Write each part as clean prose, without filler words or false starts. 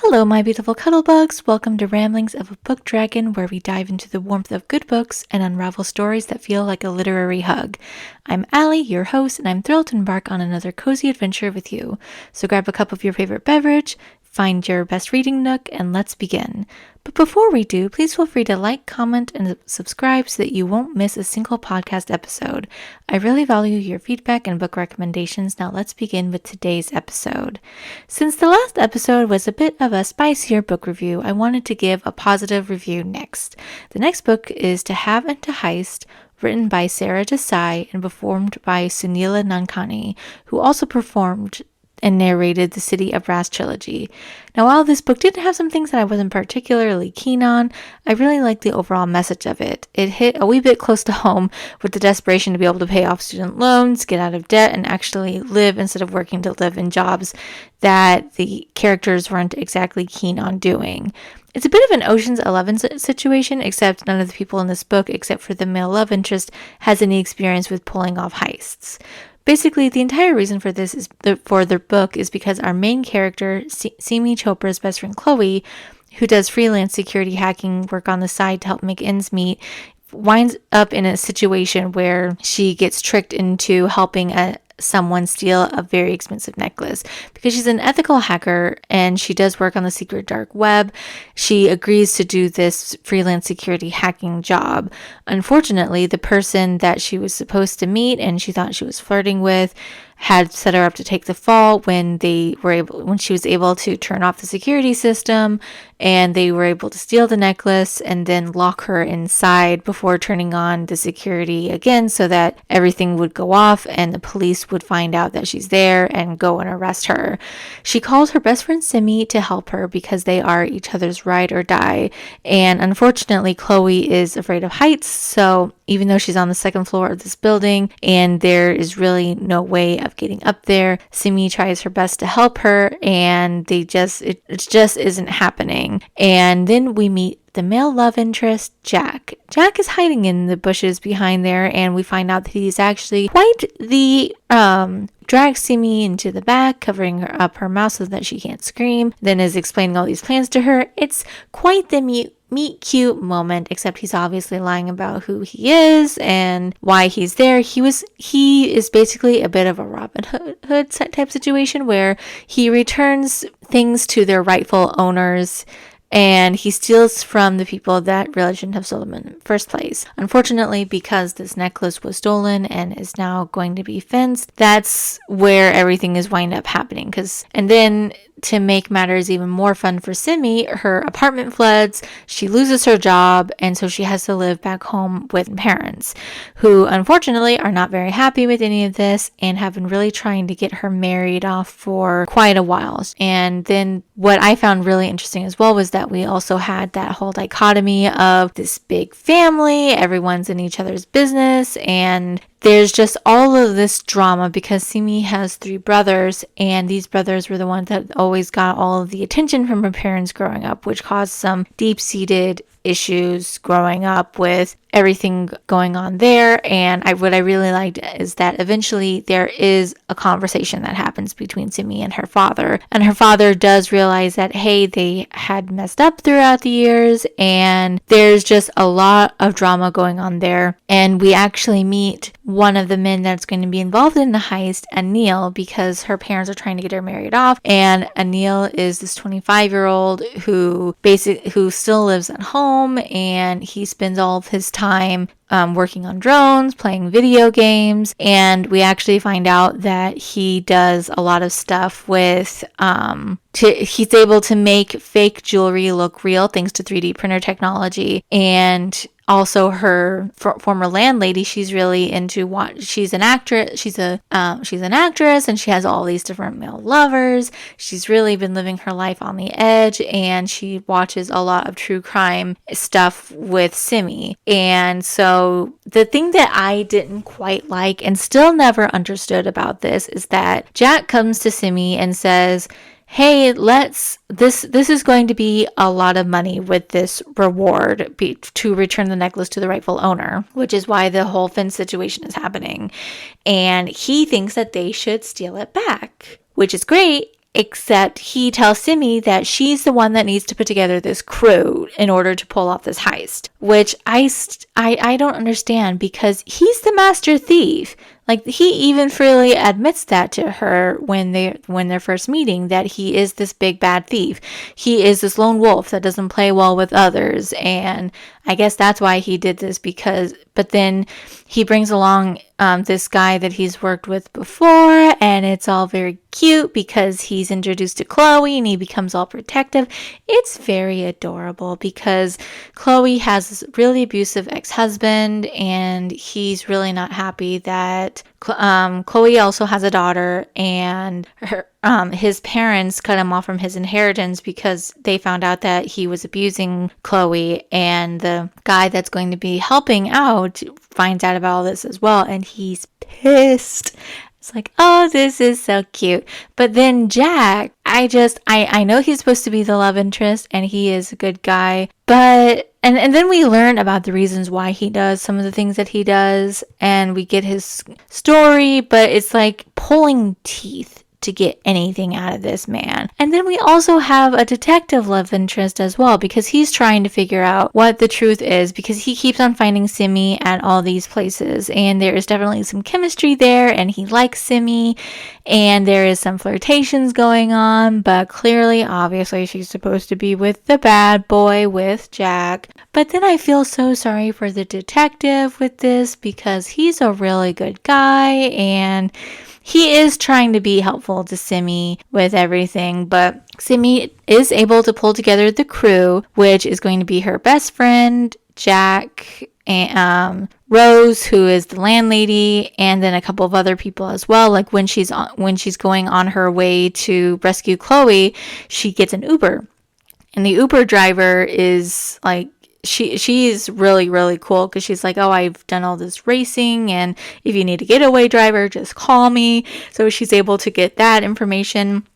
Hello, my beautiful cuddlebugs. Welcome to Ramblings of a Book Dragon, where we dive into the warmth of good books and unravel stories that feel like a literary hug. I'm Allie, your host, and I'm thrilled to embark on another cozy adventure with you. So grab a cup of your favorite beverage, find your best reading nook, and let's begin. But before we do, please feel free to like, comment, and subscribe so that you won't miss a single podcast episode. I really value your feedback and book recommendations. Now let's begin with today's episode. Since the last episode was a bit of a spicier book review, I wanted to give a positive review next. The next book is To Have and To Heist, written by Sara Desai and performed by Sunila Nankani, who also performed and narrated the City of Brass trilogy. Now, while this book did have some things that I wasn't particularly keen on, I really liked the overall message of it. It hit a wee bit close to home with the desperation to be able to pay off student loans, get out of debt, and actually live instead of working to live in jobs that the characters weren't exactly keen on doing. It's a bit of an Ocean's 11 situation, except none of the people in this book, except for the male love interest, has any experience with pulling off heists. Basically, the entire reason for this for the book is because our main character, Simi Chopra's best friend Chloe, who does freelance security hacking work on the side to help make ends meet, winds up in a situation where she gets tricked into helping someone steal a very expensive necklace. Because she's an ethical hacker and she does work on the secret dark web, she agrees to do this freelance security hacking job. Unfortunately, the person that she was supposed to meet and she thought she was flirting with had set her up to take the fall when she was able to turn off the security system, and they were able to steal the necklace and then lock her inside before turning on the security again so that everything would go off and the police would find out that she's there and go and arrest her. She calls her best friend Simi to help her because they are each other's ride or die, and unfortunately Chloe is afraid of heights, so even though she's on the second floor of this building and there is really no way of getting up there, Simi tries her best to help her, and it just isn't happening. And then we meet the male love interest, Jack. Jack is hiding in the bushes behind there, and we find out that he's actually quite the drags Simi into the back, covering her up her mouth so that she can't scream, then is explaining all these plans to her. It's quite the meet cute moment, except he's obviously lying about who he is and why he's there. He is basically a bit of a Robin Hood type situation where he returns things to their rightful owners, and he steals from the people that really shouldn't have stolen them in the first place. Unfortunately, because this necklace was stolen and is now going to be fenced, that's where everything is wind up happening. And then to make matters even more fun for Simi, her apartment floods, she loses her job, and so she has to live back home with parents, who unfortunately are not very happy with any of this and have been really trying to get her married off for quite a while. And then what I found really interesting as well was that we also had that whole dichotomy of this big family, everyone's in each other's business, and there's just all of this drama because Simi has 3 brothers, and these brothers were the ones that always got all of the attention from her parents growing up, which caused some deep-seated issues growing up with everything going on there. And what I really liked is that eventually there is a conversation that happens between Simi and her father does realize that, hey, they had messed up throughout the years, and there's just a lot of drama going on there. And we actually meet one of the men that's going to be involved in the heist, Anil, because her parents are trying to get her married off, and Anil is this 25-year-old who still lives at home, and he spends all of his time working on drones, playing video games, and we actually find out that he does a lot of stuff with he's able to make fake jewelry look real thanks to 3D printer technology. And also her former landlady, she's really into she's an actress. She's an actress, and she has all these different male lovers. She's really been living her life on the edge, and she watches a lot of true crime stuff with Simi. And so the thing that I didn't quite like and still never understood about this is that Jack comes to Simi and says, hey, this is going to be a lot of money with this reward to return the necklace to the rightful owner, which is why the whole fence situation is happening. And he thinks that they should steal it back, which is great. except he tells Simi that she's the one that needs to put together this crew in order to pull off this heist, which I don't understand, because he's the master thief. Like, he even freely admits that to her when they're first meeting, that he is this big bad thief. He is this lone wolf that doesn't play well with others, and I guess that's why he did this, but then he brings along this guy that he's worked with before, and it's all very cute because he's introduced to Chloe and he becomes all protective. It's very adorable because Chloe has this really abusive ex-husband, and he's really not happy that Chloe also has a daughter, and his parents cut him off from his inheritance because they found out that he was abusing Chloe, and the guy that's going to be helping out finds out about all this as well, and he's pissed. It's like, oh, this is so cute. But then Jack, I know he's supposed to be the love interest, and he is a good guy, but and then we learn about the reasons why he does some of the things that he does, and we get his story, but it's like pulling teeth to get anything out of this man. And then we also have a detective love interest as well, because he's trying to figure out what the truth is, because he keeps on finding Simi at all these places, and there is definitely some chemistry there, and he likes Simi, and there is some flirtations going on, but clearly, obviously, she's supposed to be with the bad boy, with Jack. But then I feel so sorry for the detective with this, because he's a really good guy, and he is trying to be helpful to Simi with everything, but Simi is able to pull together the crew, which is going to be her best friend, Jack, and Rose, who is the landlady, and then a couple of other people as well. Like when she's going on her way to rescue Chloe, she gets an Uber, and the Uber driver is like, she's really, really cool, because she's like, oh, I've done all this racing, and if you need a getaway driver, just call me. So she's able to get that information.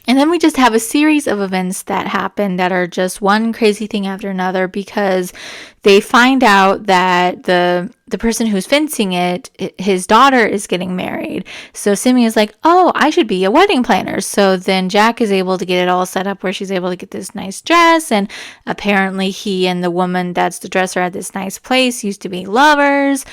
And then we just have a series of events that happen that are just one crazy thing after another, because they find out that the person who's fencing it, his daughter is getting married. So Simi is like, oh, I should be a wedding planner. So then Jack is able to get it all set up where she's able to get this nice dress. And apparently he and the woman that's the dresser at this nice place used to be lovers.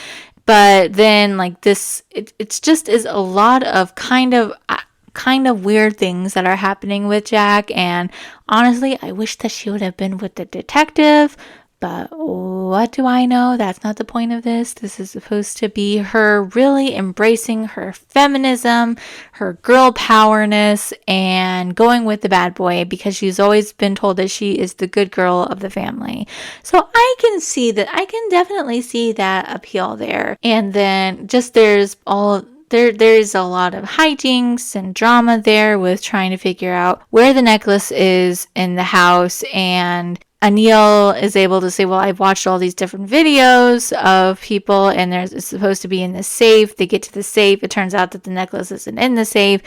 But then like this, it's just is a lot of kind of weird things that are happening with Jack, and honestly, I wish that she would have been with the detective, but what do I know? That's not the point of this. This is supposed to be her really embracing her feminism, her girl powerness, and going with the bad boy, because she's always been told that she is the good girl of the family. So I can definitely see that appeal there. And then just there's a lot of hijinks and drama there with trying to figure out where the necklace is in the house, and Anil is able to say, well, I've watched all these different videos of people, and it's supposed to be in the safe. They get to the safe. It turns out that the necklace isn't in the safe.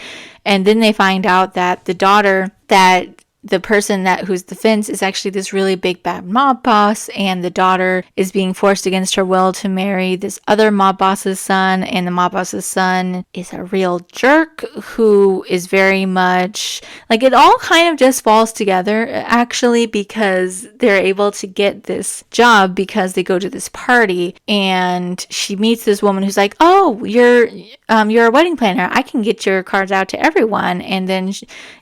And then they find out that the person who's the fence is actually this really big bad mob boss, and the daughter is being forced against her will to marry this other mob boss's son, and the mob boss's son is a real jerk who is very much like, it all kind of just falls together actually, because they're able to get this job because they go to this party, and she meets this woman who's like, oh, you're a wedding planner, I can get your cards out to everyone, and then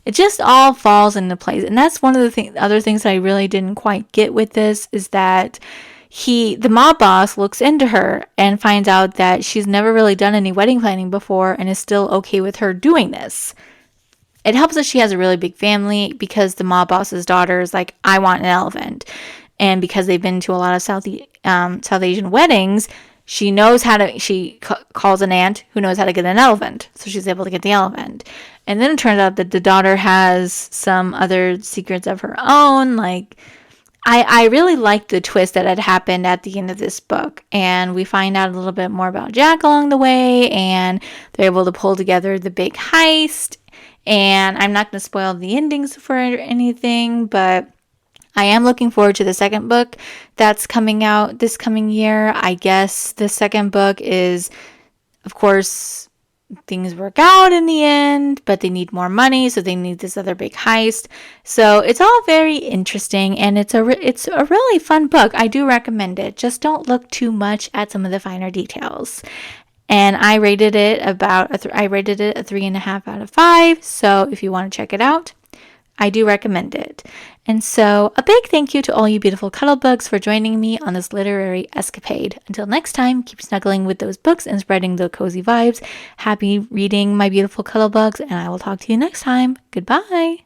it just all falls into place. And that's one of the other things that I really didn't quite get with this, is that the mob boss looks into her and finds out that she's never really done any wedding planning before, and is still okay with her doing this. It helps that she has a really big family, because the mob boss's daughter is like, I want an elephant. And because they've been to a lot of South Asian weddings, she calls an aunt who knows how to get an elephant. So she's able to get the elephant. And then it turns out that the daughter has some other secrets of her own. Like, I really liked the twist that had happened at the end of this book. And we find out a little bit more about Jack along the way, and they're able to pull together the big heist. And I'm not going to spoil the endings for anything, but I am looking forward to the second book that's coming out this coming year. I guess the second book is, of course, things work out in the end, but they need more money, so they need this other big heist. So it's all very interesting, and it's a really fun book. I do recommend it. Just don't look too much at some of the finer details. And I rated it a 3.5 out of 5. So if you want to check it out, I do recommend it. And so a big thank you to all you beautiful cuddlebugs for joining me on this literary escapade. Until next time, keep snuggling with those books and spreading the cozy vibes. Happy reading, my beautiful cuddlebugs, and I will talk to you next time. Goodbye.